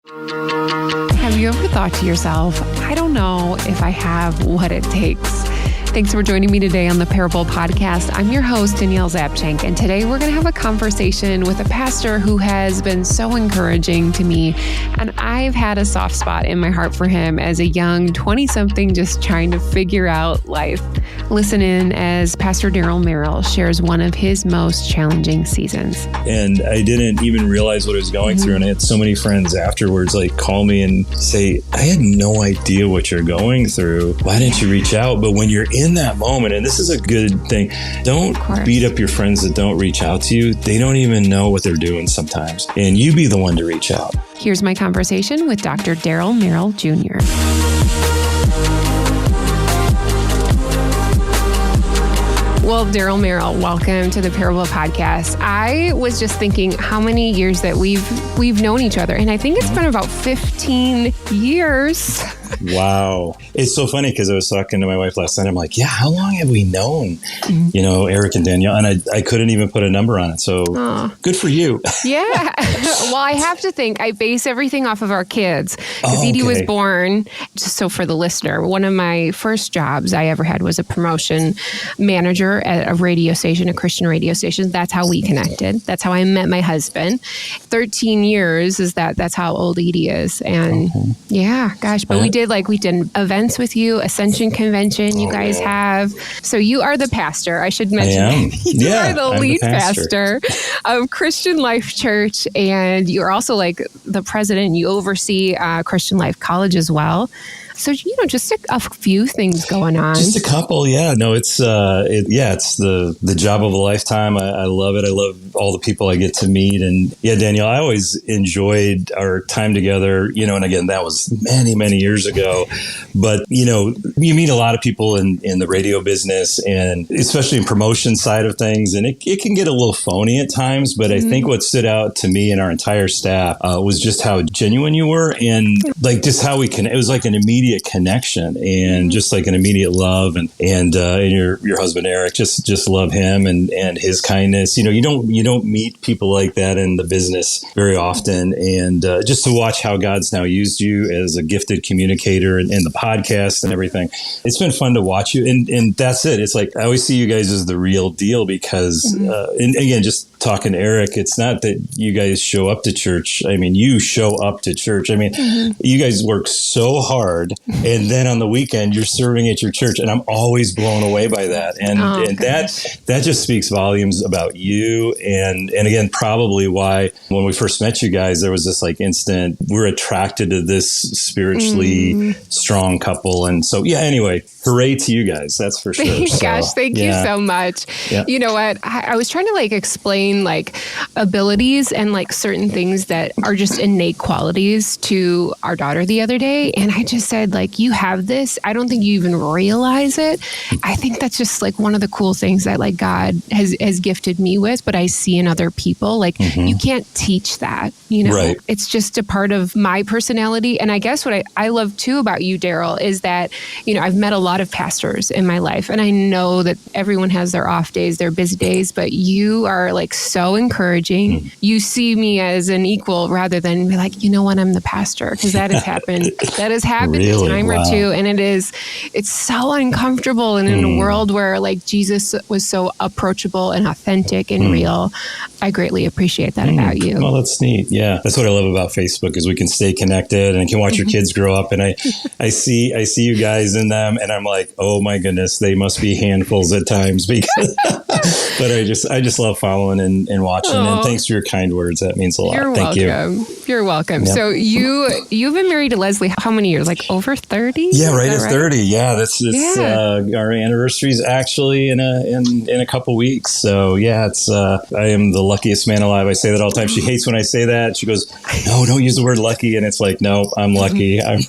Have you ever thought to yourself, I don't know if I have what it takes? Thanks for joining me today on the Parable Podcast. I'm your host, Danielle Zapchenk, and today we're going to have a conversation with a pastor who has been so encouraging to me, and I've had a soft spot in my heart for him as a young 20-something just trying to figure out life. Listen in as Pastor Daryl Merrill shares one of his most challenging seasons. And I didn't even realize what I was going through, and I had so many friends afterwards call me and say, I had no idea what you're going through. Why didn't you reach out? But when you're in that moment, and this is a good thing, don't beat up your friends that don't reach out to you. They don't even know what they're doing sometimes. And you be the one to reach out. Here's my conversation with Dr. Daryl Merrill Jr. Well, Daryl Merrill, welcome to the Parable Podcast. I was just thinking how many years that we've known each other, and I think it's been about 15 years. Wow. It's so funny because I was talking to my wife last night. I'm like, yeah, how long have we known, Eric and Danielle? And I couldn't even put a number on it. So good for you. Yeah. Well, I have to think I base everything off of our kids because Edie was born. Just so for the listener, one of my first jobs I ever had was a promotion manager at a radio station, a Christian radio station. That's how we connected. That's how I met my husband. 13 years that's how old Edie is. And yeah, gosh, but we did events with you, Ascension Convention you guys have. So you are the pastor. I should mention you are the lead pastor of Christian Life Church. And you're also the president. You oversee Christian Life College as well. So, just a few things going on. Just a couple. Yeah. No, it's the job of a lifetime. I love it. I love all the people I get to meet. And yeah, Danielle, I always enjoyed our time together, and again, that was many, many years ago. But, you meet a lot of people in the radio business and especially in promotion side of things. And it can get a little phony at times. But I think what stood out to me and our entire staff was just how genuine you were and just how it was like an immediate connection and just like an immediate love and your husband Eric, just love him and his kindness. You don't meet people like that in the business very often, and just to watch how God's now used you as a gifted communicator and the podcast and everything, it's been fun to watch you. And that's it. It's like I always see you guys as the real deal because and again, just talking to Eric, it's not that you guys show up to church. I mean, you show up to church. I mean, you guys work so hard, and then on the weekend you're serving at your church, and I'm always blown away by that. And that just speaks volumes about you. And again, probably why when we first met you guys, there was this instant we're attracted to this spiritually strong couple. And so anyway, hooray to you guys. That's for sure. Gosh, thank you so much. Yeah. You know what? I was trying to explain abilities and certain things that are just innate qualities to our daughter the other day. And I just said, you have this. I don't think you even realize it. I think that's just one of the cool things that God has gifted me with, but I see in other people. You can't teach that, Right. It's just a part of my personality. And I guess what I love too about you, Daryl, is that, I've met a lot of pastors in my life, and I know that everyone has their off days, their busy days, but you are so encouraging. You see me as an equal rather than be you know what, I'm the pastor, because that has happened. That has happened really? A time or two, and it's so uncomfortable. And in a world where Jesus was so approachable and authentic and real, I greatly appreciate that about you. Well, that's neat. Yeah, that's what I love about Facebook is we can stay connected and I can watch your kids grow up, and I see you guys in them, and I'm like, oh my goodness, they must be handfuls at times because. But I just love following and watching. And thanks for your kind words. That means a lot. Thank you. You're welcome. Yep. So you've been married to Leslie how many years? Over 30? Yeah, right at 30. Yeah, that's our anniversary is actually in a couple weeks. So yeah, it's I am the luckiest man alive. I say that all the time. She hates when I say that. She goes, no, don't use the word lucky. And it's no, I'm lucky. I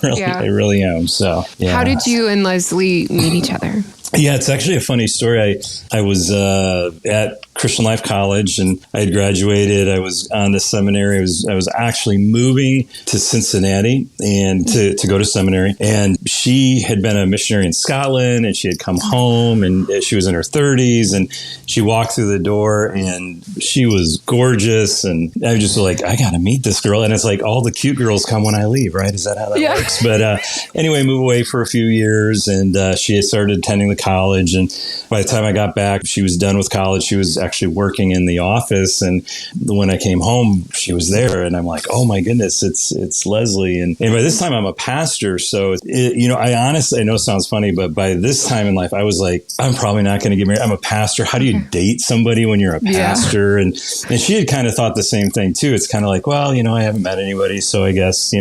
really am. So yeah. How did you and Leslie meet each other? Yeah, it's actually a funny story. I was at Christian Life College, and I had graduated. I was on the seminary. I was actually moving to Cincinnati and to go to seminary. And she had been a missionary in Scotland, and she had come home, and she was in her 30s. And she walked through the door, and she was gorgeous. And I was just like, I got to meet this girl. And it's like all the cute girls come when I leave, right? Is that how that works? But anyway, move away for a few years, and she had started attending the college. And by the time I got back, she was done with college. She was actually working in the office. And when I came home, she was there. And I'm like, oh my goodness, it's Leslie. And by this time I'm a pastor. So, I honestly, I know it sounds funny, but by this time in life, I was like, I'm probably not going to get married. I'm a pastor. How do you date somebody when you're a pastor? And she had kind of thought the same thing too. It's kind of like, well, I haven't met anybody. So I guess,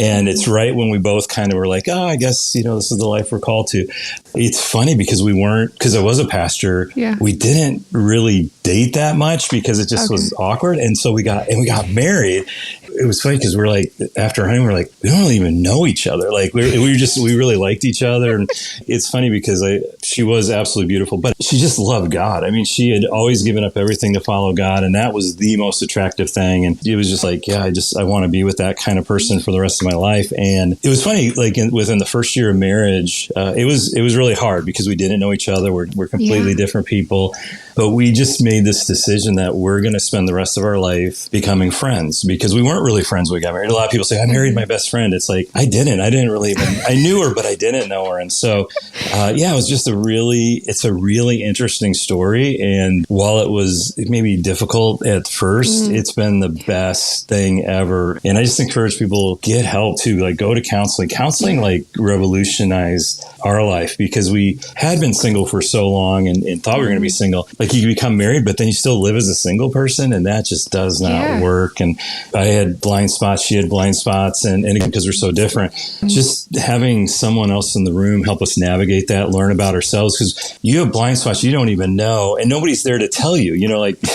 and it's right when we both kind of were like, oh, I guess, this is the life we're called to. It's funny because because I was a pastor, we didn't really date that much because it just was awkward. And so we got married. It was funny because we're like, after our honeymoon, we're like, we don't really even know each other. Like we really liked each other. And it's funny because she was absolutely beautiful, but she just loved God. I mean, she had always given up everything to follow God. And that was the most attractive thing. And it was just like, I want to be with that kind of person for the rest of my life. And it was funny, like within the first year of marriage, it was really hard because we didn't know each other. We're completely different people, but we just made this decision that we're going to spend the rest of our life becoming friends because we weren't really friends when we got married. A lot of people say, I married my best friend. It's like, I didn't really even, I knew her, but I didn't know her. And so, it was just it's a really interesting story. And while it was maybe difficult at first, it's been the best thing ever. And I just encourage people, get help too, like go to counseling. Counseling like revolutionized our life because we had been single for so long and thought we were going to be single. Like you become married, but then you still live as a single person, and that just does not work. And I had blind spots, she had blind spots, and again, because we're so different, just having someone else in the room help us navigate that, learn about ourselves, because you have blind spots you don't even know, and nobody's there to tell you,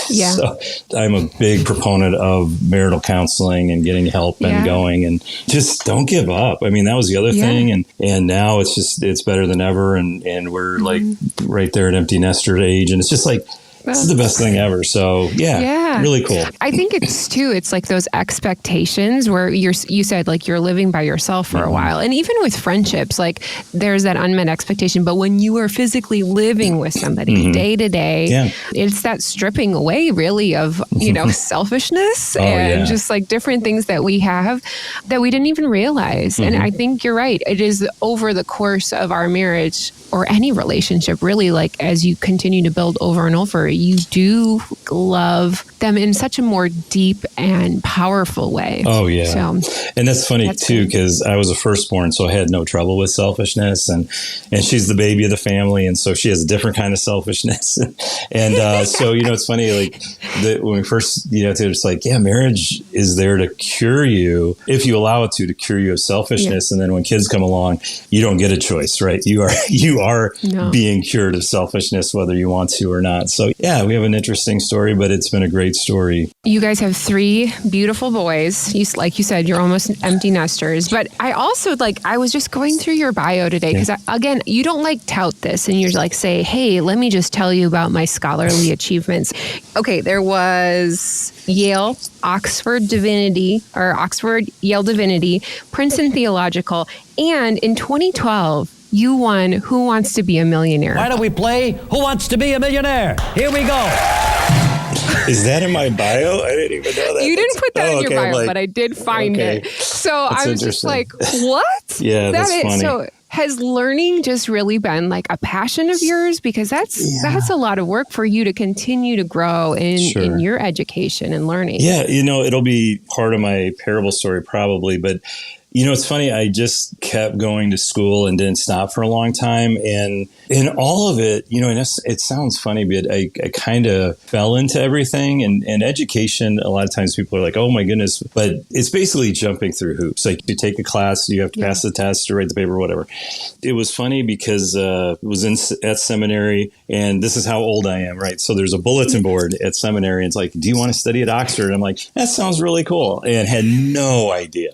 So I'm a big proponent of marital counseling and getting help and going, and just don't give up. I mean, that was the other thing. And now it's better than ever. And we're like right there at empty nester age. And it's just like, this is the best thing ever. So really cool. I think it's like those expectations where you said like you're living by yourself for a while. And even with friendships, like there's that unmet expectation. But when you are physically living with somebody day to day, it's that stripping away really of, selfishness and just like different things that we have that we didn't even realize. And I think you're right. It is over the course of our marriage or any relationship, really, like as you continue to build over and over, you do love them in such a more deep and powerful way. Oh, yeah. So, and that's funny too, because I was a firstborn, so I had no trouble with selfishness. And she's the baby of the family. And so she has a different kind of selfishness. And so, it's funny, like when we first, it's like, marriage is there to cure you, if you allow it to cure you of selfishness. And then when kids come along, you don't get a choice, right? You are being cured of selfishness, whether you want to or not. So we have an interesting story, but it's been a great story. You guys have 3 beautiful boys. Like you said, you're almost empty nesters. But I also I was just going through your bio today because again, you don't tout this and you're like, say, hey, let me just tell you about my scholarly achievements. Okay, there was Yale, Oxford Divinity, Yale Divinity, Princeton Theological, and in 2012, you won Who Wants to Be a Millionaire? Why don't we play Who Wants to Be a Millionaire? Here we go. Is that in my bio? I didn't even know that. You didn't put that in your bio, but I did find it. So I was just like, what? Yeah, that's funny. So has learning just really been like a passion of yours? Because that's a lot of work for you to continue to grow in your education and learning. Yeah, it'll be part of my parable story probably, but it's funny. I just kept going to school and didn't stop for a long time. And in all of it, it sounds funny, but I kind of fell into everything. And education, a lot of times people are like, oh my goodness, but it's basically jumping through hoops. Like you take a class, you have to pass the test or write the paper, whatever. It was funny because it was at seminary, and this is how old I am, right? So there's a bulletin board at seminary. And it's like, do you want to study at Oxford? And I'm like, that sounds really cool. And had no idea.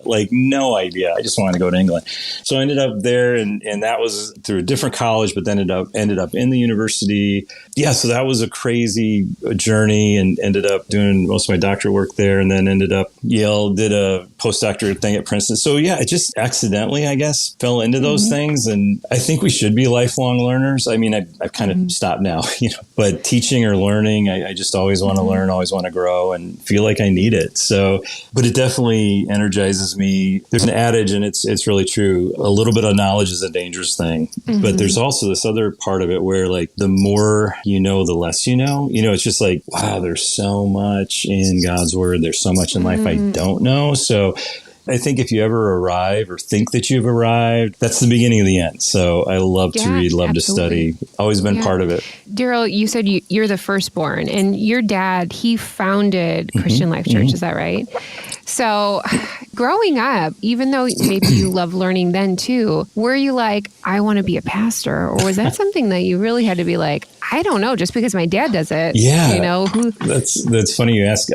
idea. I just wanted to go to England. So I ended up there, and that was through a different college, but then ended up in the university. Yeah, so that was a crazy journey, and ended up doing most of my doctorate work there, and then ended up Yale, did a postdoctorate thing at Princeton. So yeah, it just accidentally, I guess, fell into those things. And I think we should be lifelong learners. I mean, I've kind of stopped now, but teaching or learning, I just always want to learn, always want to grow, and feel like I need it. So, but it definitely energizes me. There's an adage, and it's really true. A little bit of knowledge is a dangerous thing, but there's also this other part of it where, like, the more you know, the less you know. It's just like, wow, there's so much in God's word. There's so much in life I don't know. So I think if you ever arrive or think that you've arrived, that's the beginning of the end. So I love to read, love to study. Always been part of it. Daryl, you said you're the firstborn, and your dad, he founded Christian Life Church. Is that right? So growing up, even though maybe you love learning then too, were you like, I want to be a pastor? Or was that something that you really had to be like, I don't know, just because my dad does it? Yeah. That's funny you ask.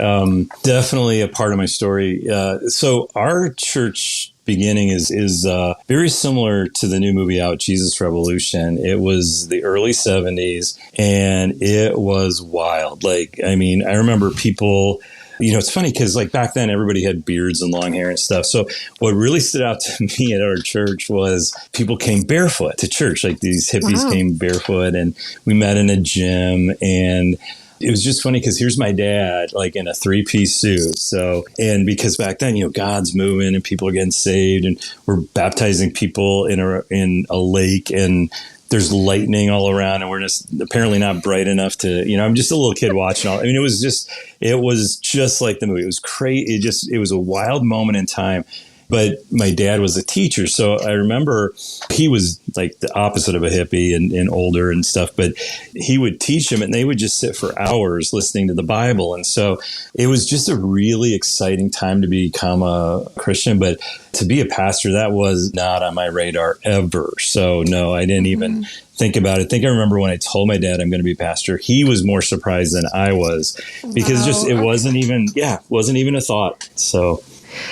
Definitely a part of my story. So our church beginning is very similar to the new movie out, Jesus Revolution. It was the early 70s, and it was wild. Like, I mean, I remember people... it's funny because, like, back then everybody had beards and long hair and stuff. So what really stood out to me at our church was people came barefoot to church. Like, these hippies came barefoot, and we met in a gym, and it was just funny because here's my dad, like, in a 3-piece suit. So, and because back then, God's moving and people are getting saved, and we're baptizing people in a lake, and there's lightning all around, and we're just apparently not bright enough to, I'm just a little kid watching all. I mean, it was just like the movie. It was crazy. It was a wild moment in time. But my dad was a teacher. So I remember he was like the opposite of a hippie and older and stuff, but he would teach them, and they would just sit for hours listening to the Bible. And so it was just a really exciting time to become a Christian. But to be a pastor, that was not on my radar ever. So no, I didn't even think about it. I think I remember when I told my dad I'm going to be a pastor, he was more surprised than I was, because it wasn't even a thought. So.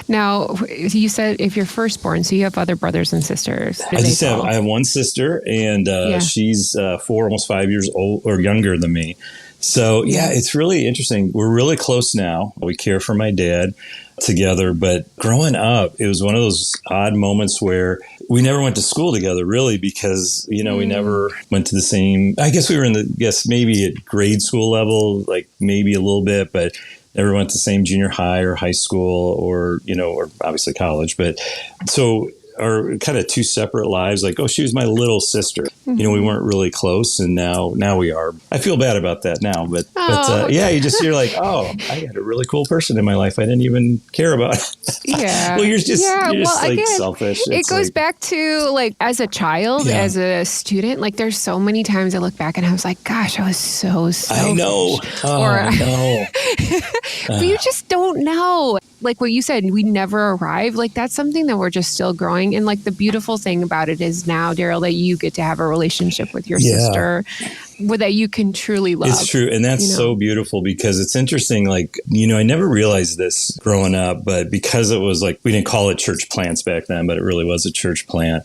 Now, you said if you're firstborn, so you have other brothers and sisters. I have one sister, and she's 4, almost 5 years old or younger than me. So, it's really interesting. We're really close now. We care for my dad together. But growing up, it was one of those odd moments where we never went to school together, really, because, we never went to the same. I guess we were maybe at grade school level, like maybe a little bit, but never went to the same junior high or high school or obviously college. But so our kind of two separate lives, like, she was my little sister. We weren't really close, and now we are. I feel bad about that now, but you're like, I had a really cool person in my life I didn't even care about. Yeah. Well, you're just again, selfish. It goes back to, like, as a child, as a student, like, there's so many times I look back and I was like, gosh, I was so selfish. I know. No. But you just don't know. Like what you said, we never arrive. Like, that's something that we're just still growing. And, like, the beautiful thing about it is now, Daryl, that you get to have a relationship with your sister that you can truly love. It's true. And that's so beautiful, because it's interesting. Like, I never realized this growing up, but because it was like, we didn't call it church plants back then, but it really was a church plant.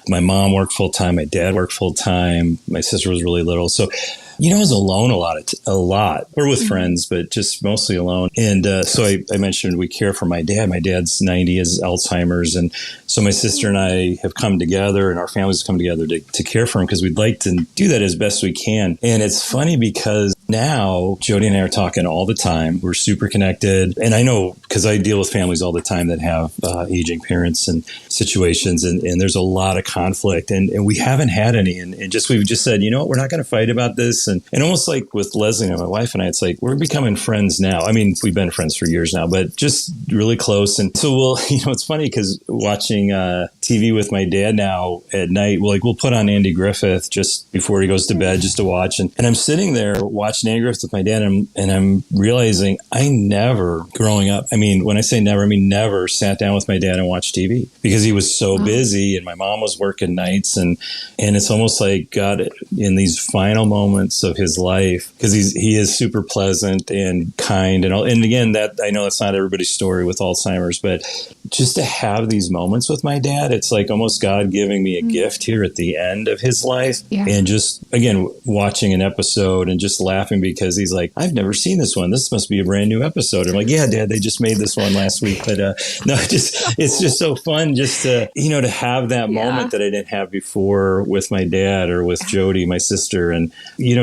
My mom worked full time. My dad worked full time. My sister was really little. So, I was alone a lot. We're with friends, but just mostly alone. And so I mentioned we care for my dad. My dad's 90, has Alzheimer's. And so my sister and I have come together, and our families have come together to care for him, because we'd like to do that as best we can. And it's funny because now Jody and I are talking all the time. We're super connected. And I know, because I deal with families all the time that have aging parents and situations, and there's a lot of conflict, and we haven't had any. And we've just said, we're not going to fight about this. And almost like with Leslie and my wife and I, it's like we're becoming friends now. I mean, we've been friends for years now, but just really close. And so it's funny because watching TV with my dad now at night, we'll put on Andy Griffith just before he goes to bed just to watch. And I'm sitting there watching Andy Griffith with my dad, and I'm realizing I never, growing up, I mean, when I say never, I mean never sat down with my dad and watched TV, because he was so busy, and my mom was working nights. And it's almost like God, in these final moments of his life, because he is super pleasant and kind and all. And again, that I know that's not everybody's story with Alzheimer's, but just to have these moments with my dad, it's like almost God giving me a gift here at the end of his life. Yeah. And just, again, watching an episode and just laughing because he's like, I've never seen this one. This must be a brand new episode. I'm like, yeah, Dad, they just made this one last week. But no, it's just so fun just to, to have that moment that I didn't have before with my dad or with Jody, my sister. And,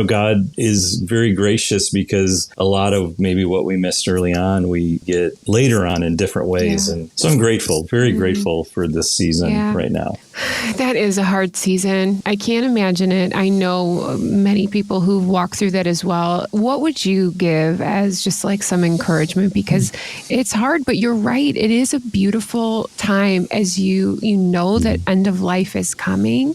God is very gracious because a lot of maybe what we missed early on, we get later on in different ways. And so I'm grateful, very grateful for this season right now. That is a hard season. I can't imagine it. I know many people who've walked through that as well. What would you give as just like some encouragement? Because it's hard, but you're right. It is a beautiful time as you know that end of life is coming.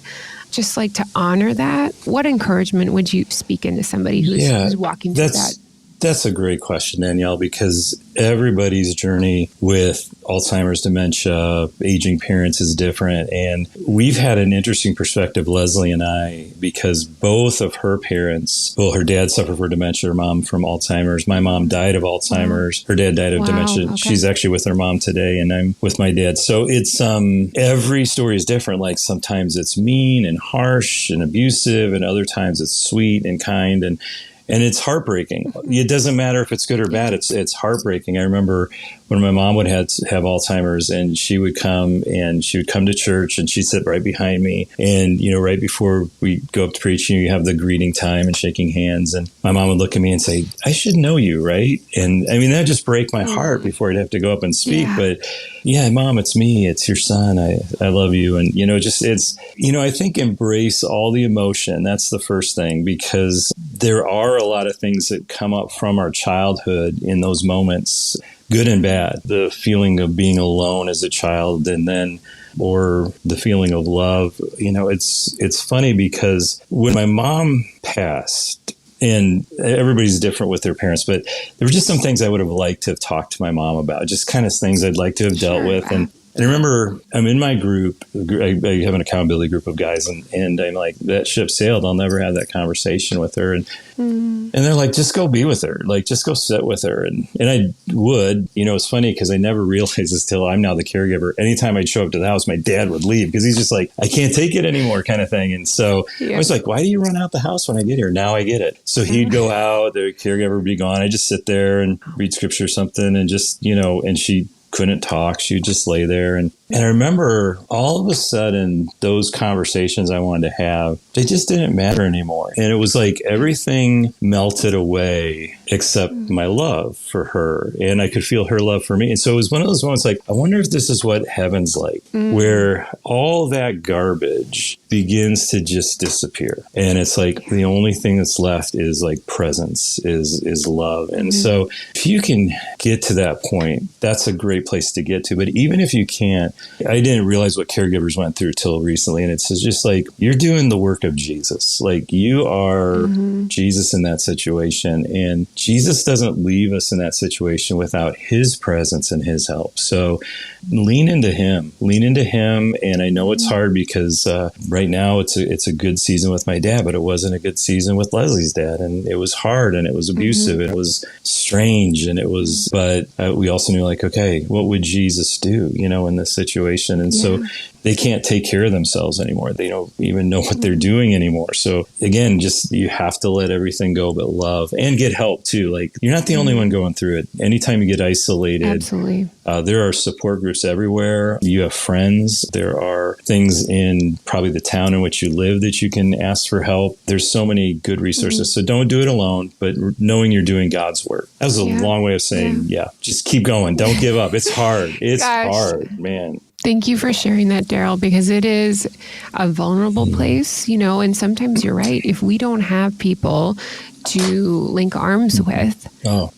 Just like to honor that. What encouragement would you speak into somebody who's walking through that? That's a great question, Danielle, because everybody's journey with Alzheimer's, dementia, aging parents is different. And we've had an interesting perspective, Leslie and I, because both of her parents, her dad suffered from dementia, her mom from Alzheimer's. My mom died of Alzheimer's. Her dad died of dementia. Okay. She's actually with her mom today, and I'm with my dad. So it's every story is different. Like sometimes it's mean and harsh and abusive, and other times it's sweet and kind and it's heartbreaking. It doesn't matter if it's good or bad. It's heartbreaking. I remember when my mom would have Alzheimer's, and she would come to church, and she'd sit right behind me. And, right before we go up to preach, you have the greeting time and shaking hands. And my mom would look at me and say, I should know you, right? And I mean, that'd just break my heart before I'd have to go up and speak. Yeah. But yeah, Mom, it's me. It's your son. I love you. And, I think embrace all the emotion. That's the first thing, because there are a lot of things that come up from our childhood in those moments, good and bad. The feeling of being alone as a child, and then, or the feeling of love. It's funny because when my mom passed, and everybody's different with their parents, but there were just some things I would have liked to have talked to my mom about, just kind of things I'd like to have dealt with. And I remember I'm in my group, I have an accountability group of guys, and I'm like, that ship sailed. I'll never have that conversation with her. And they're like, just go be with her. Like, just go sit with her. And I would, it's funny because I never realized this till I'm now the caregiver. Anytime I'd show up to the house, my dad would leave because he's just like, I can't take it anymore kind of thing. And so I was like, why do you run out the house when I get here? Now I get it. So he'd go out, the caregiver would be gone. I'd just sit there and read scripture or something, and just, and she couldn't talk. She would just lay there. And I remember all of a sudden those conversations I wanted to have, they just didn't matter anymore. And it was like everything melted away except my love for her. And I could feel her love for me. And so it was one of those moments like, I wonder if this is what heaven's like, where all that garbage begins to just disappear. And it's like the only thing that's left is like presence, is love. And so if you can get to that point, that's a great place to get to. But even if you can't, I didn't realize what caregivers went through till recently. And it's just like, you're doing the work of Jesus. Like, you are Jesus in that situation. And Jesus doesn't leave us in that situation without his presence and his help. So lean into him. And I know it's hard because right now it's a good season with my dad, but it wasn't a good season with Leslie's dad. And it was hard, and it was abusive, and it was strange, and but we also knew, like, okay, what would Jesus do, in this situation? And so they can't take care of themselves anymore. They don't even know what they're doing anymore. So again, just, you have to let everything go, but love, and get help too. Like, you're not the only one going through it. Anytime you get isolated, absolutely, there are support groups everywhere. You have friends. There are things in probably the town in which you live that you can ask for help. There's so many good resources. So don't do it alone, but knowing you're doing God's work. That was a long way of saying, just keep going. Don't give up. It's hard. It's hard, man. Thank you for sharing that, Daryl, because it is a vulnerable place, and sometimes you're right. If we don't have people to link arms with,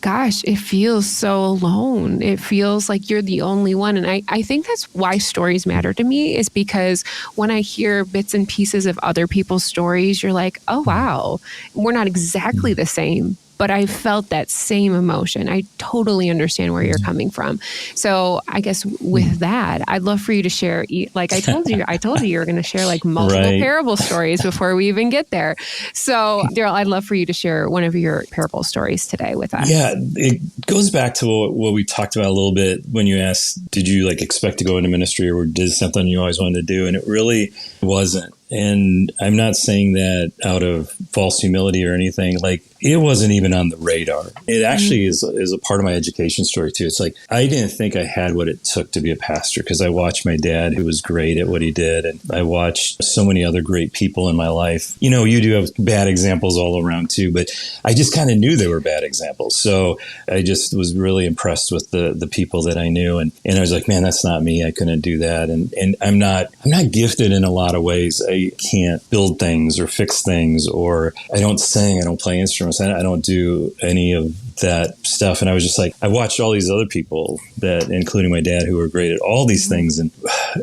gosh, it feels so alone. It feels like you're the only one. And I think that's why stories matter to me, is because when I hear bits and pieces of other people's stories, you're like, oh, wow, we're not exactly the same, but I felt that same emotion. I totally understand where you're coming from. So I guess with that, I'd love for you to share, like I told you were going to share like multiple parable stories before we even get there. So Daryl, I'd love for you to share one of your parable stories today with us. Yeah, it goes back to what we talked about a little bit when you asked, did you like expect to go into ministry, or did something you always wanted to do? And it really wasn't. And I'm not saying that out of false humility or anything. Like, it wasn't even on the radar. It actually is a part of my education story too. It's like, I didn't think I had what it took to be a pastor, because I watched my dad, who was great at what he did. And I watched so many other great people in my life. You know, you do have bad examples all around too, but I just kind of knew they were bad examples. So I just was really impressed with the people that I knew. And I was like, man, that's not me. I couldn't do that. And I'm not gifted in a lot of ways. I can't build things or fix things, or I don't sing, I don't play instruments, I don't do any of that stuff. And I was just like, I watched all these other people that, including my dad, who were great at all these things. And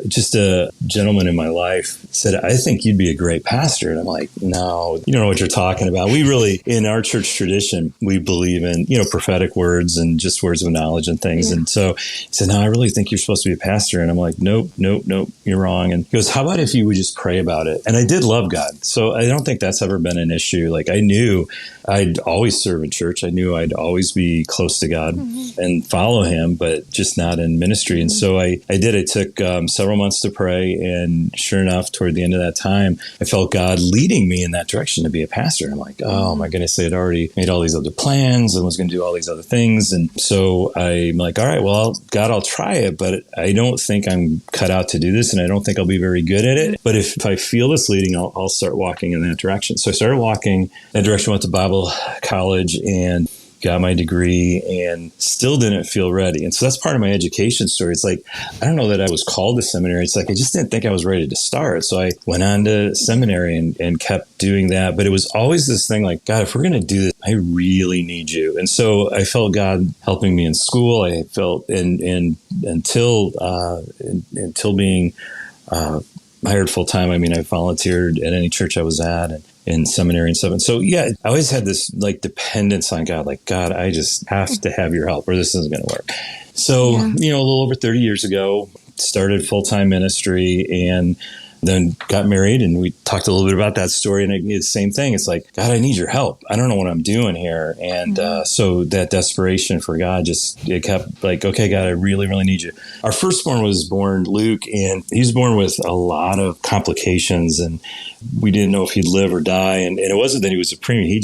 just a gentleman in my life said, I think you'd be a great pastor. And I'm like, no, you don't know what you're talking about. We really, in our church tradition, we believe in, prophetic words and just words of knowledge and things. Yeah. And so he said, no, I really think you're supposed to be a pastor. And I'm like, nope, you're wrong. And he goes, how about if you would just pray about it? And I did love God. So I don't think that's ever been an issue. Like, I knew I'd always serve in church. I knew I'd always be close to God and follow him, but just not in ministry. And so I did. I took several months to pray. And sure enough, toward the end of that time, I felt God leading me in that direction to be a pastor. I'm like, oh my goodness, I had already made all these other plans and was going to do all these other things. And so I'm like, all right, well, God, I'll try it, but I don't think I'm cut out to do this. And I don't think I'll be very good at it. But if I feel this leading, I'll start walking in that direction. So I started walking in that direction, went to Bible college and got my degree, and still didn't feel ready. And so that's part of my education story. It's like, I don't know that I was called to seminary. It's like, I just didn't think I was ready to start. So I went on to seminary and kept doing that. But it was always this thing like, God, if we're going to do this, I really need you. And so I felt God helping me in school. I felt until being hired full time. I mean, I volunteered at any church I was at, and in seminary and stuff. And so, yeah, I always had this like dependence on God, like, God, I just have to have your help or this isn't going to work. So, a little over 30 years ago, started full-time ministry and then got married, and we talked a little bit about that story, and it's the same thing. It's like, God, I need your help. I don't know what I'm doing here. And so that desperation for God it kept like, okay, God, I really, really need you. Our firstborn was born, Luke, and he was born with a lot of complications, and we didn't know if he'd live or die. And it wasn't that he was a preemie.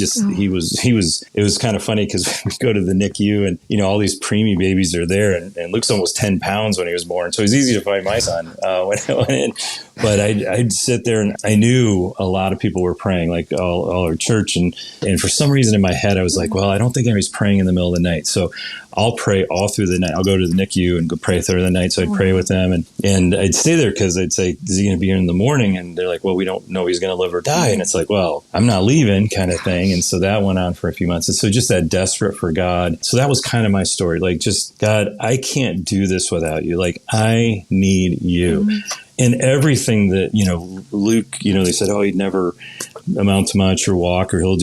It was kind of funny because we go to the NICU and, all these preemie babies are there, and Luke's almost 10 pounds when he was born. So it was easy to find my son when I went in. But I'd sit there, and I knew a lot of people were praying, like all our church. And for some reason in my head, I was like, well, I don't think anybody's praying in the middle of the night. So I'll pray all through the night. I'll go to the NICU and go pray through the night. So I'd pray with them, and I'd stay there because I'd say, is he going to be here in the morning? And they're like, well, we don't know if he's going to live or die. And it's like, well, I'm not leaving kind of thing. And so that went on for a few months. And so just that desperate for God. So that was kind of my story. Like, just, God, I can't do this without you. Like, I need you. And everything that, Luke, they said, oh, he'd never amount to much or walk, or he'll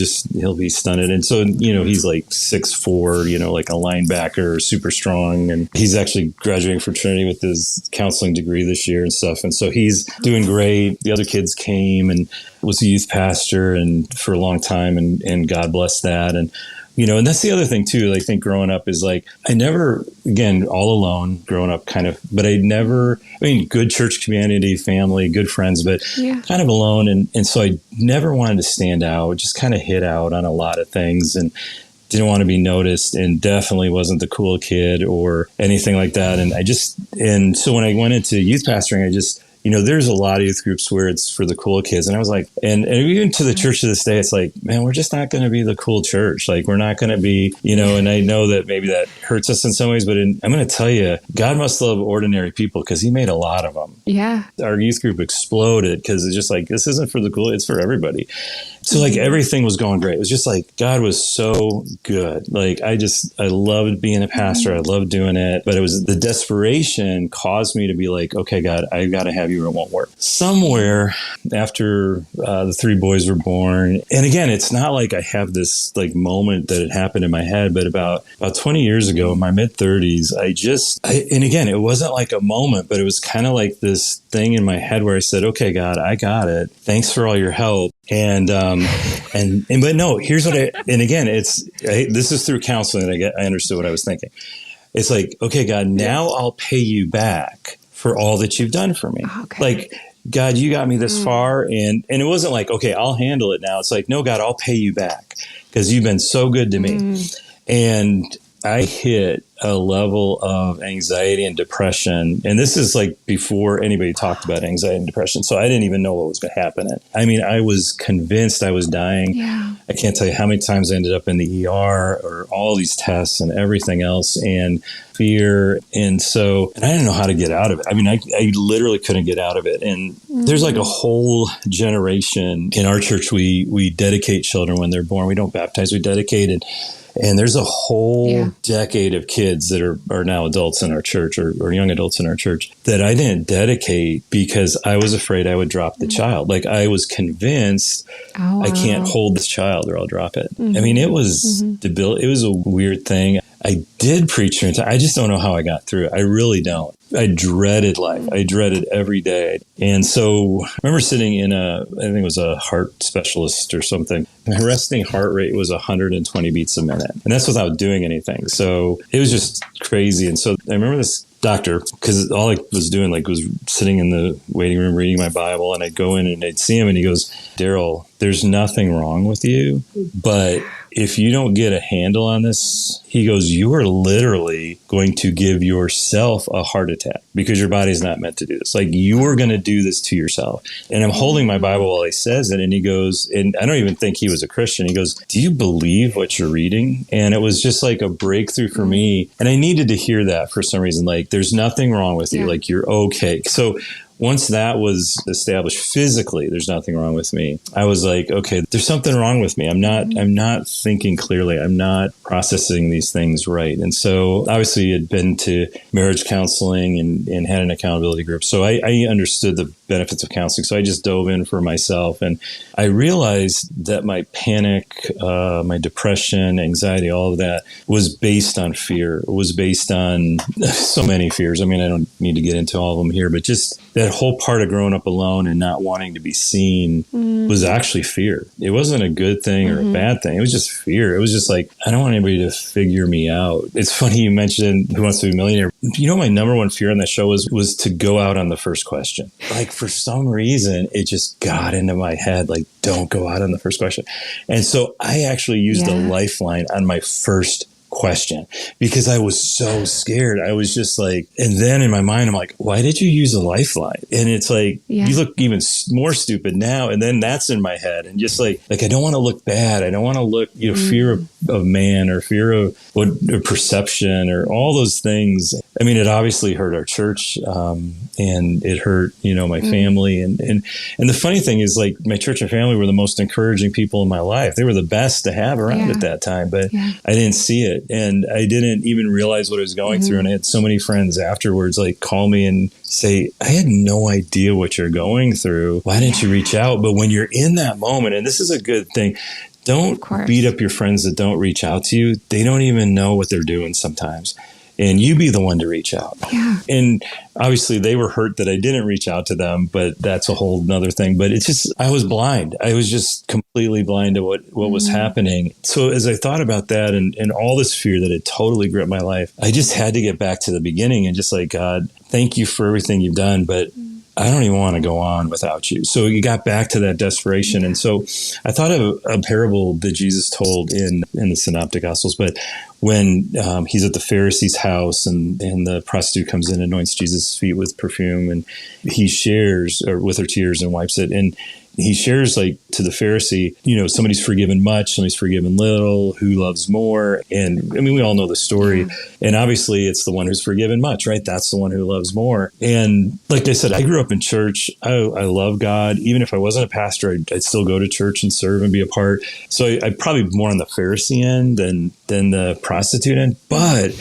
be stunted. And so, he's like 6'4", like a linebacker, super strong. And he's actually graduating from Trinity with his counseling degree this year and stuff. And so he's doing great. The other kids came and was a youth pastor and for a long time, and God bless that. And and that's the other thing too. I think growing up is like, I never, again, all alone growing up but good church community, family, good friends, but kind of alone. And so I never wanted to stand out, just kind of hid out on a lot of things and didn't want to be noticed, and definitely wasn't the cool kid or anything like that. And so when I went into youth pastoring, there's a lot of youth groups where it's for the cool kids. And I was like, and even to the church to this day, it's like, man, we're just not going to be the cool church. Like, we're not going to be, and I know that maybe that hurts us in some ways, but I'm going to tell you, God must love ordinary people because he made a lot of them. Yeah. Our youth group exploded because it's just like, this isn't for the cool, it's for everybody. So like everything was going great. It was just like God was so good. Like I loved being a pastor. I loved doing it. But it was the desperation caused me to be like, okay, God, I got to have you or it won't work. Somewhere after the 3 boys were born. And again, it's not like I have this like moment that had happened in my head, but about 20 years ago in my mid 30s, and again, it wasn't like a moment, but it was kind of like this thing in my head where I said, okay, God, I got it. Thanks for all your help. But no, here's what and again, this is through counseling that I understood what I was thinking. It's like, okay, God, now I'll pay you back for all that you've done for me. Okay. Like, God, you got me this far. And it wasn't like, okay, I'll handle it now. It's like, no, God, I'll pay you back because you've been so good to me. And I hit a level of anxiety and depression. And this is like before anybody talked about anxiety and depression. So I didn't even know what was going to happen. I mean, I was convinced I was dying. Yeah. I can't tell you how many times I ended up in the ER or all these tests and everything else and fear. And I didn't know how to get out of it. I mean, I literally couldn't get out of it. And there's like a whole generation in our church. We dedicate children when they're born. We don't baptize, we dedicate it. And there's a whole decade of kids that are now adults in our church or young adults in our church that I didn't dedicate because I was afraid I would drop the child. Like I was convinced I can't hold this child or I'll drop it. I mean, it was it was a weird thing. I did preach here. I just don't know how I got through it. I really don't. I dreaded life. I dreaded every day. And so I remember sitting in I think it was a heart specialist or something. My resting heart rate was 120 beats a minute. And that's without doing anything. So it was just crazy. And so I remember this doctor, because all I was doing was sitting in the waiting room reading my Bible, and I'd go in and I'd see him and he goes, Daryl, there's nothing wrong with you, but if you don't get a handle on this, he goes, you are literally going to give yourself a heart attack because your body's not meant to do this. Like you are going to do this to yourself. And I'm holding my Bible while he says it. And he goes, and I don't even think he was a Christian. He goes, do you believe what you're reading? And it was just like a breakthrough for me. And I needed to hear that for some reason. Like there's nothing wrong with you. Like you're okay. So once that was established physically, there's nothing wrong with me. I was like, okay, there's something wrong with me. I'm not thinking clearly. I'm not processing these things right. And so obviously had been to marriage counseling and had an accountability group. So I understood the benefits of counseling. So I just dove in for myself. And I realized that my panic, my depression, anxiety, all of that was based on fear. It was based on so many fears. I mean, I don't need to get into all of them here, but just that whole part of growing up alone and not wanting to be seen was actually fear. It wasn't a good thing or a bad thing. It was just fear. It was just like, I don't want anybody to figure me out. It's funny you mentioned Who Wants to Be a Millionaire. You know, my number one fear on that show was to go out on the first question. Like for some reason, it just got into my head, like, don't go out on the first question. And so I actually used a lifeline on my first question because I was so scared. I was just like, and then in my mind, I'm like, why did you use a lifeline? And it's like, you look even more stupid now. And then that's in my head. And just like I don't want to look bad. I don't want to look, fear of man or fear of or perception or all those things. I mean, it obviously hurt our church. And it hurt, my family. And the funny thing is like my church and family were the most encouraging people in my life. They were the best to have around at that time, but I didn't see it. And I didn't even realize what I was going through. And I had so many friends afterwards, like call me and say, I had no idea what you're going through. Why didn't you reach out? But when you're in that moment, and this is a good thing, don't beat up your friends that don't reach out to you. They don't even know what they're doing sometimes. And you be the one to reach out. Yeah. And obviously they were hurt that I didn't reach out to them, but that's a whole nother thing. But it's just, I was blind. I was just completely blind to what was happening. So as I thought about that and all this fear that had totally gripped my life, I just had to get back to the beginning and just like, God, thank you for everything you've done, but I don't even want to go on without you. So you got back to that desperation. And so I thought of a parable that Jesus told in the Synoptic Gospels, but when he's at the Pharisee's house and the prostitute comes in and anoints Jesus' feet with perfume and he shares with her tears and wipes it. And he shares like to the Pharisee, somebody's forgiven much, somebody's forgiven little, who loves more. And I mean, we all know the story. Yeah. And obviously it's the one who's forgiven much, right? That's the one who loves more. And like I said, I grew up in church. I love God. Even if I wasn't a pastor, I'd still go to church and serve and be a part. So I probably more on the Pharisee end than the prostitute end. But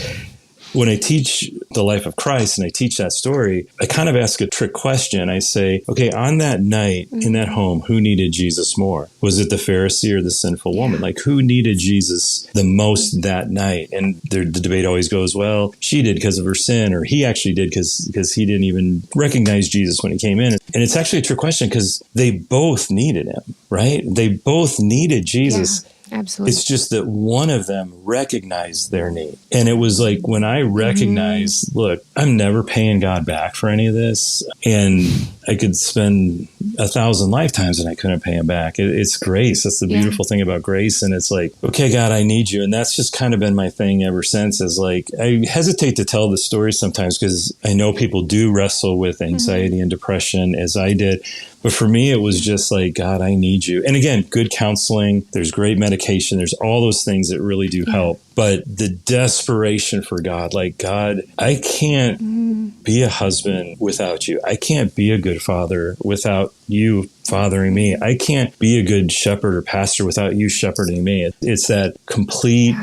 when I teach the life of Christ and I teach that story, I kind of ask a trick question. I say, okay, on that night in that home, who needed Jesus more? Was it the Pharisee or the sinful woman? Like, who needed Jesus the most that night? And the debate always goes, well, she did because of her sin, or he actually did because he didn't even recognize Jesus when he came in. And it's actually a trick question because they both needed him, right? They both needed Jesus. Yeah. Absolutely. It's just that one of them recognized their need. And it was like when I recognized, look, I'm never paying God back for any of this. And I could spend 1,000 lifetimes and I couldn't pay him back. It's grace. That's the beautiful thing about grace. And it's like, okay, God, I need you. And that's just kind of been my thing ever since, is like, I hesitate to tell the story sometimes because I know people do wrestle with anxiety and depression as I did. But for me, it was just like, God, I need you. And again, good counseling, there's great medication, there's all those things that really do help. But the desperation for God, like, God, I can't be a husband without you. I can't be a good father without you fathering me. I can't be a good shepherd or pastor without you shepherding me. It's that complete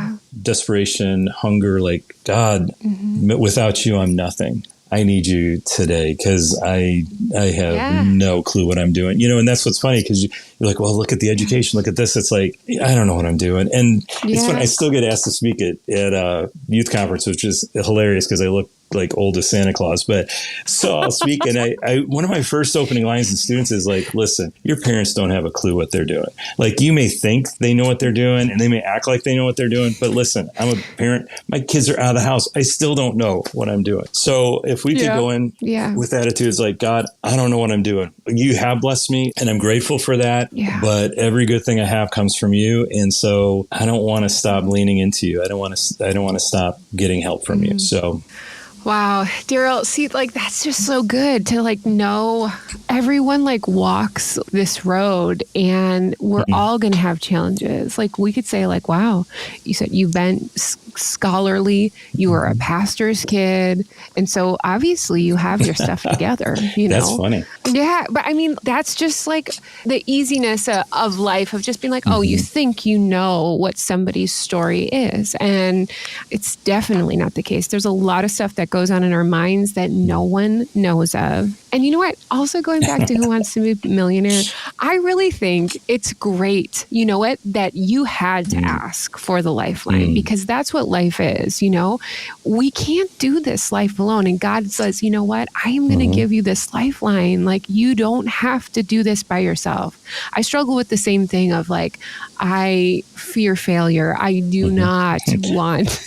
desperation, hunger, like, God, without you, I'm nothing. I need you today because I have no clue what I'm doing. And that's what's funny because you're like, well, look at the education, look at this. It's like, I don't know what I'm doing. And it's funny. I still get asked to speak at a youth conference, which is hilarious because I look like old as Santa Claus. But so I'll speak. And I one of my first opening lines to students is like, listen, your parents don't have a clue what they're doing. Like, you may think they know what they're doing and they may act like they know what they're doing. But listen, I'm a parent. My kids are out of the house. I still don't know what I'm doing. So if we could go in with attitudes like, God, I don't know what I'm doing. You have blessed me and I'm grateful for that. Yeah. But every good thing I have comes from you. And so I don't want to stop leaning into you. I don't want to stop getting help from you. So wow. Daryl, see, like, that's just so good to like know everyone like walks this road and we're all going to have challenges. Like, we could say like, wow, you said you've been scholarly, you were a pastor's kid. And so obviously you have your stuff together, That's funny. Yeah. But I mean, that's just like the easiness of life of just being like, oh, you think you know what somebody's story is. And it's definitely not the case. There's a lot of stuff that goes on in our minds that no one knows of. And you know what? Also going back to Who Wants to Be a Millionaire, I really think it's great, you know what, that you had to ask for the lifeline because that's what life is, We can't do this life alone. And God says, you know what, I am going to give you this lifeline. Like, you don't have to do this by yourself. I struggle with the same thing of like, I fear failure. I do not want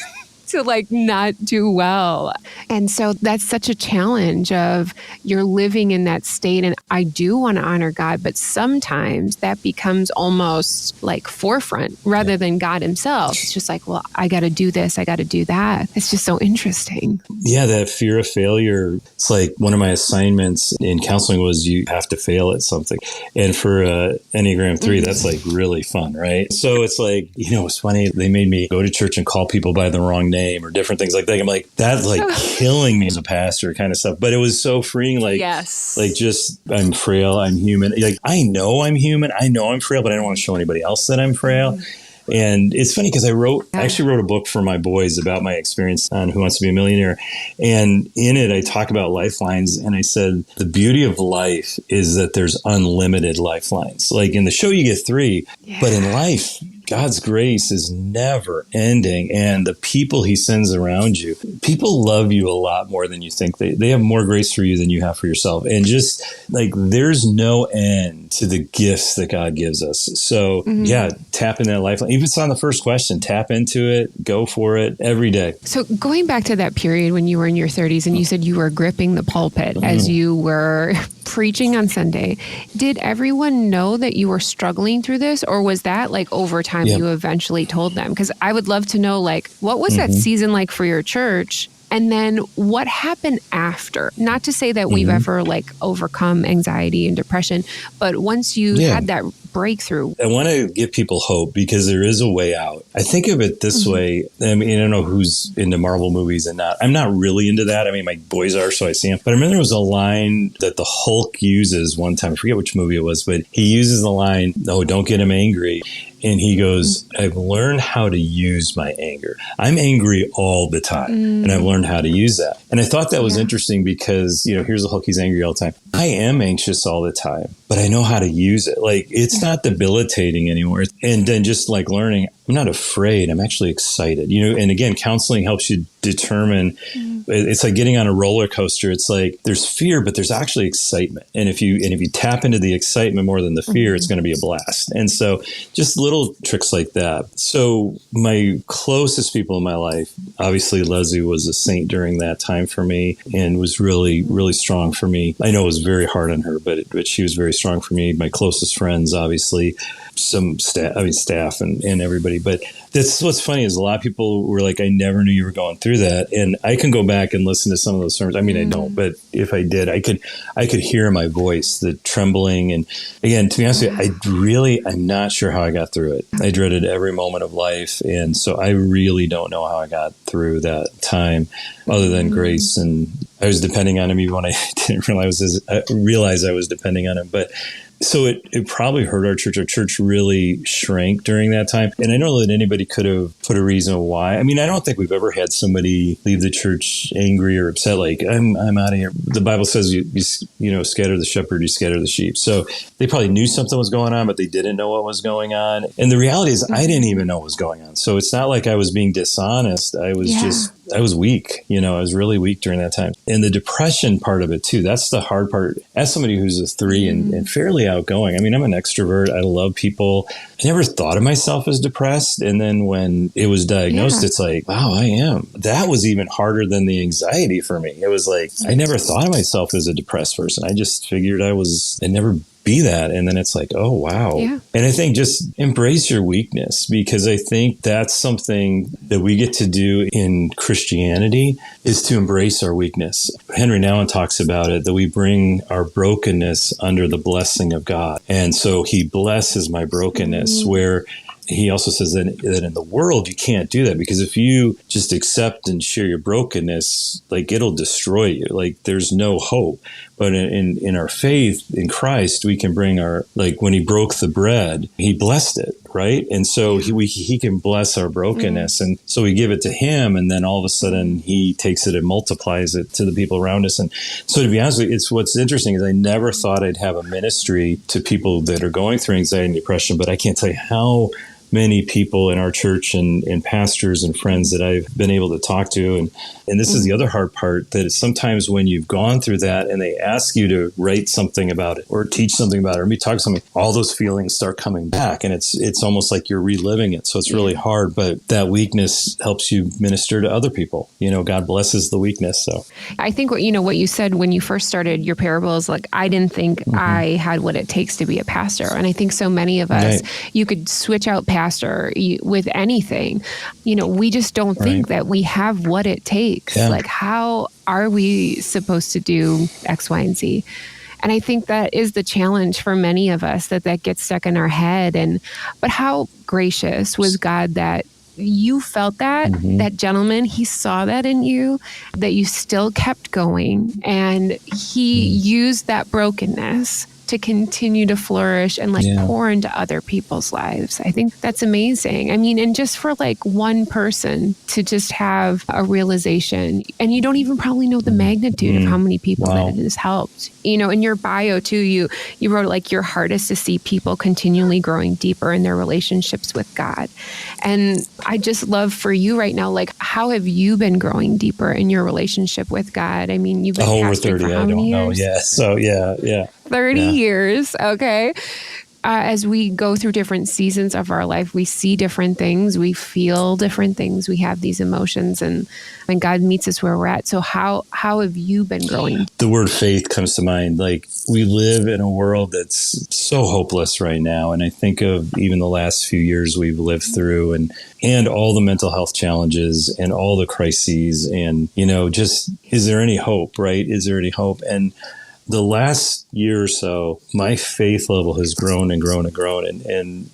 to like not do well. And so that's such a challenge of you're living in that state. And I do want to honor God, but sometimes that becomes almost like forefront rather than God himself. It's just like, well, I got to do this. I got to do that. It's just so interesting. Yeah. That fear of failure. It's like one of my assignments in counseling was you have to fail at something. And for Enneagram 3, that's like really fun, right? So it's like, it's funny. They made me go to church and call people by the wrong name or different things like that. I'm like, that's like killing me as a pastor kind of stuff. But it was so freeing. Like, like just, I'm frail. I'm human. Like, I know I'm human. I know I'm frail, but I don't want to show anybody else that I'm frail. And it's funny because I actually wrote a book for my boys about my experience on Who Wants to Be a Millionaire. And in it, I talk about lifelines. And I said, the beauty of life is that there's unlimited lifelines. Like in the show, you get 3, but in life, God's grace is never ending. And the people he sends around you, people love you a lot more than you think. They have more grace for you than you have for yourself. And just like, there's no end to the gifts that God gives us. So tap in that lifeline. Even if it's on the first question, tap into it, go for it every day. So going back to that period when you were in your 30s and you said you were gripping the pulpit as you were preaching on Sunday, did everyone know that you were struggling through this, or was that like over time you eventually told them? Because I would love to know, like, what was that season like for your church? And then what happened after? Not to say that we've ever like overcome anxiety and depression, but once you had that breakthrough. I want to give people hope because there is a way out. I think of it this way. I mean, I don't know who's into Marvel movies and not. I'm not really into that. I mean, my boys are, so I see them. But I remember there was a line that the Hulk uses one time. I forget which movie it was, but he uses the line, "Oh, don't get him angry." And he goes, I've learned how to use my anger. I'm angry all the time, and I've learned how to use that. And I thought that was interesting because, you know, here's the Hulk, he's angry all the time. I am anxious all the time, but I know how to use it. Like, it's not debilitating anymore. And then just like learning, I'm not afraid. I'm actually excited. You know, and again, counseling helps you determine. It's like getting on a roller coaster. It's like there's fear, but there's actually excitement. And if you tap into the excitement more than the fear, it's going to be a blast. And so just little tricks like that. So my closest people in my life, obviously Leslie was a saint during that time for me and was really, really strong for me. I know it was very hard on her, but she was very strong for me. My closest friends, obviously, some staff and everybody. But that's what's funny is a lot of people were like, I never knew you were going through that. And I can go back and listen to some of those sermons. I mean, I don't, but if I did, I could hear in my voice the trembling. And again, to be honest with you, I'm not sure how I got through it. I dreaded every moment of life. And so I really don't know how I got through that time other than grace. And I was depending on him even when I didn't realize I was depending on him. But so it probably hurt our church. Our church really shrank during that time. And I don't know that anybody could have put a reason why. I mean, I don't think we've ever had somebody leave the church angry or upset, like, I'm out of here. The Bible says, you know, scatter the shepherd, you scatter the sheep. So they probably knew something was going on, but they didn't know what was going on. And the reality is I didn't even know what was going on. So it's not like I was being dishonest. I was weak. You know, I was really weak during that time. And the depression part of it too, that's the hard part. As somebody who's a 3 and fairly outgoing, I mean, I'm an extrovert. I love people. I never thought of myself as depressed. And then when it was diagnosed, it's like, wow, I am. That was even harder than the anxiety for me. It was like, I never thought of myself as a depressed person. I just figured I'd never be that. And then it's like, oh, wow. Yeah. And I think just embrace your weakness, because I think that's something that we get to do in Christianity is to embrace our weakness. Henry Nouwen talks about it, that we bring our brokenness under the blessing of God. And so he blesses my brokenness, where he also says that in the world, you can't do that, because if you just accept and share your brokenness, like, it'll destroy you. Like, there's no hope. But in our faith in Christ, we can bring like when he broke the bread, he blessed it, right? And so he can bless our brokenness. And so we give it to him, and then all of a sudden he takes it and multiplies it to the people around us. And so, to be honest with you, what's interesting is I never thought I'd have a ministry to people that are going through anxiety and depression, but I can't tell you how many people in our church and pastors and friends that I've been able to talk to. And this is the other hard part, that sometimes when you've gone through that and they ask you to write something about it or teach something about it or talk something, all those feelings start coming back, and it's almost like you're reliving it. So it's really hard, but that weakness helps you minister to other people. You know, God blesses the weakness. So I think what you said when you first started your parables, like, I didn't think I had what it takes to be a pastor. And I think so many of us, you could switch out pastor with anything. You know, we just don't think that we have what it takes. Yeah. Like, how are we supposed to do X, Y, and Z? And I think that is the challenge for many of us, that gets stuck in our head. But how gracious was God that you felt that, that gentleman, he saw that in you, that you still kept going, and he used that brokenness to continue to flourish and pour into other people's lives. I think that's amazing. I mean, and just for one person to just have a realization, and you don't even probably know the magnitude of how many people that it has helped. You know, in your bio too, you wrote your heart is to see people continually growing deeper in their relationships with God. And I just love for you right now, how have you been growing deeper in your relationship with God? I mean, you've been over pastoring 30, for how many years? Yeah. So yeah. 30 years. Okay. as we go through different seasons of our life, we see different things, we feel different things, we have these emotions, and God meets us where we're at. So how have you been growing? The word faith comes to mind. Like, we live in a world that's so hopeless right now. And I think of even the last few years we've lived through, and all the mental health challenges and all the crises, and, just, is there any hope, right? Is there any hope? And the last year or so, my faith level has grown and grown and grown. And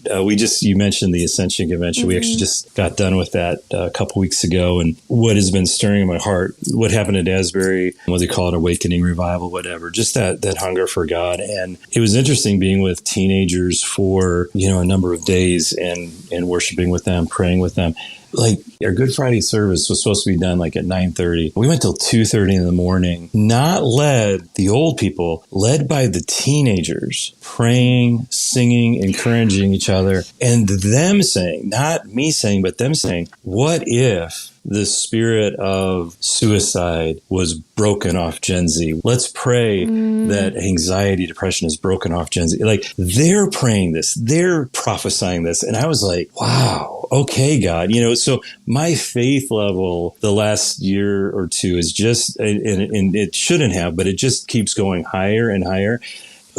you mentioned the Ascension Convention. We actually just got done with that a couple weeks ago. And what has been stirring in my heart, what happened at Asbury, what they call it, awakening revival, whatever, just that hunger for God. And it was interesting being with teenagers for, a number of days and worshiping with them, praying with them. Like, our Good Friday service was supposed to be done like at 9:30. We went till 2:30 in the morning, the old people, led by the teenagers, praying, singing, encouraging each other, and them saying, not me saying, but them saying, what if the spirit of suicide was broken off Gen Z? Let's pray that anxiety, depression is broken off Gen Z. Like, they're praying this, they're prophesying this. And I was like, wow, okay, God, so my faith level the last year or two is just, and it shouldn't have, but it just keeps going higher and higher.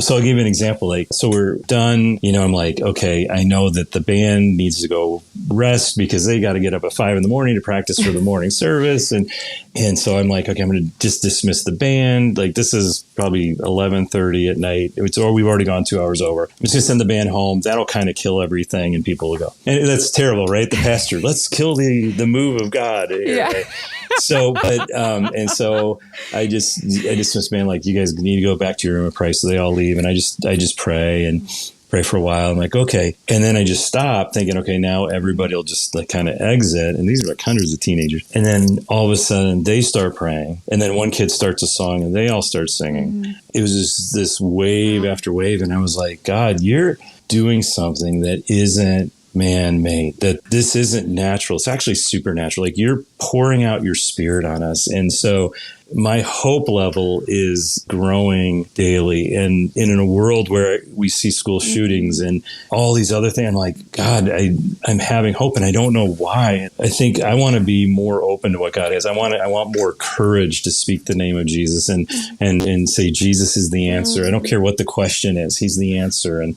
So I'll give you an example. So we're done, I'm like, okay, I know that the band needs to go rest because they got to get up at 5 a.m. to practice for the morning service. And so I'm like, okay, I'm going to just dismiss the band. Like, this is probably 11:30 at night. Or we've already gone 2 hours over. I'm just going to send the band home. That'll kind of kill everything and people will go. And that's terrible, right? The pastor, let's kill the move of God. Yeah. Right? So, and so I dismissed the band, like, you guys need to go back to your room and pray. So they all leave. And I just pray and pray for a while. I'm like, okay. And then I just stopped thinking, okay, now everybody will just like kind of exit. And these are like hundreds of teenagers. And then all of a sudden they start praying. And then one kid starts a song and they all start singing. It was just this wave after wave. And I was like, God, you're doing something that isn't man-made, that this isn't natural. It's actually supernatural. Like, you're pouring out your spirit on us. And so my hope level is growing daily. And in a world where we see school shootings and all these other things, I'm like, God, I'm having hope and I don't know why. I think I want to be more open to what God is. I want more courage to speak the name of Jesus and say, Jesus is the answer. I don't care what the question is. He's the answer. And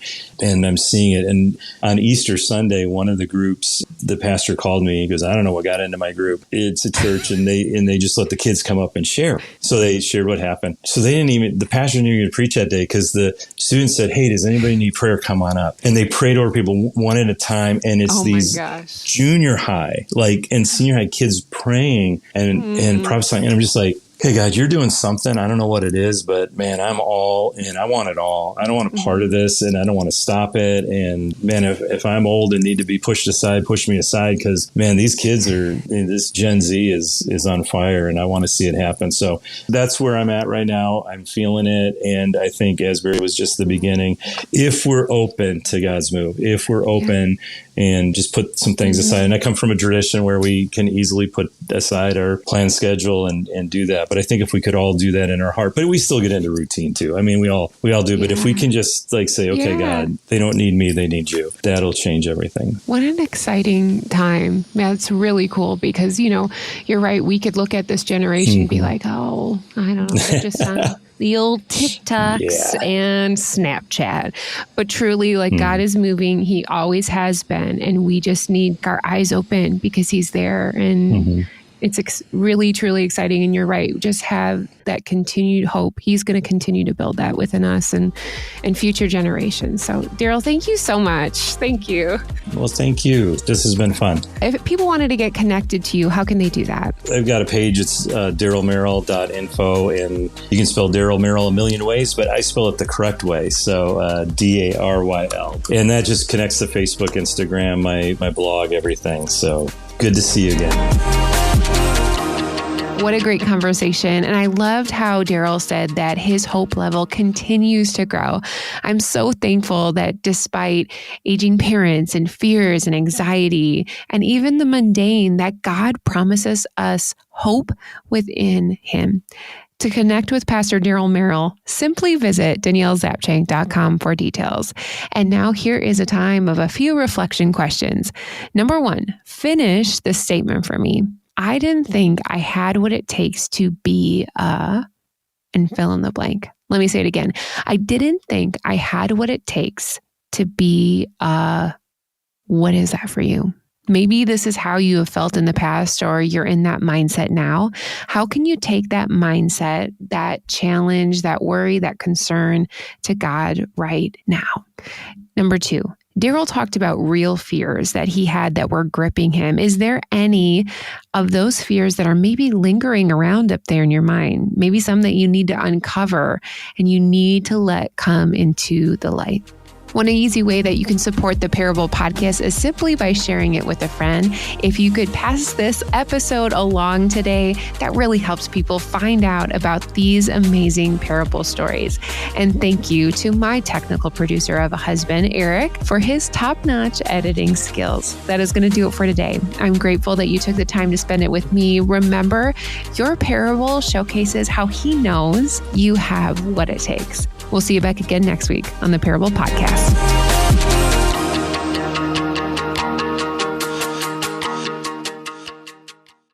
I'm seeing it. And on Easter Sunday, one of the groups, the pastor called me. He goes, I don't know what got into my group. It's a church, and they just let the kids come up and share. So they shared what happened. So the pastor didn't even preach that day because the students said, hey, does anybody need prayer? Come on up. And they prayed over people one at a time. And it's these junior high, and senior high kids praying and prophesying. And I'm just like, hey, God, you're doing something. I don't know what it is, but man, I'm all in. I want it all. I don't want a part of this, and I don't want to stop it. And man, if I'm old and need to be pushed aside, push me aside, because man, these kids this Gen Z is on fire, and I want to see it happen. So that's where I'm at right now. I'm feeling it, and I think Asbury was just the beginning. If we're open to God's move, if we're open and just put some things aside. And I come from a tradition where we can easily put aside our planned schedule and do that. But I think if we could all do that in our heart, but we still get into routine too. I mean, we all do. But if we can just say, okay, God, they don't need me, they need you. That'll change everything. What an exciting time. Yeah, it's really cool because, you're right. We could look at this generation and be like, oh, I don't know. They're just on the old TikToks and Snapchat. But truly, God is moving. He always has been. And we just need our eyes open because he's there. And it's really, truly exciting. And you're right. Just have that continued hope. He's going to continue to build that within us and future generations. So, Daryl, thank you so much. Thank you. Well, thank you. This has been fun. If people wanted to get connected to you, how can they do that? I've got a page. It's darylmerrill.info, and you can spell Daryl Merrill a million ways, but I spell it the correct way. So Daryl. And that just connects to Facebook, Instagram, my blog, everything. So good to see you again. What a great conversation. And I loved how Daryl said that his hope level continues to grow. I'm so thankful that despite aging parents and fears and anxiety and even the mundane, that God promises us hope within him. To connect with Pastor Daryl Merrill, simply visit daniellezapchenk.com for details. And now here is a time of a few reflection questions. Number 1, finish this statement for me. I didn't think I had what it takes to be and fill in the blank. Let me say it again. I didn't think I had what it takes to be what is that for you? Maybe this is how you have felt in the past, or you're in that mindset now. How can you take that mindset, that challenge, that worry, that concern to God right now? Number 2, Daryl talked about real fears that he had that were gripping him. Is there any of those fears that are maybe lingering around up there in your mind? Maybe some that you need to uncover and you need to let come into the light. One easy way that you can support the Parable Podcast is simply by sharing it with a friend. If you could pass this episode along today, that really helps people find out about these amazing parable stories. And thank you to my technical producer of a husband, Eric, for his top-notch editing skills. That is going to do it for today. I'm grateful that you took the time to spend it with me. Remember, your parable showcases how he knows you have what it takes. We'll see you back again next week on the Parable Podcast.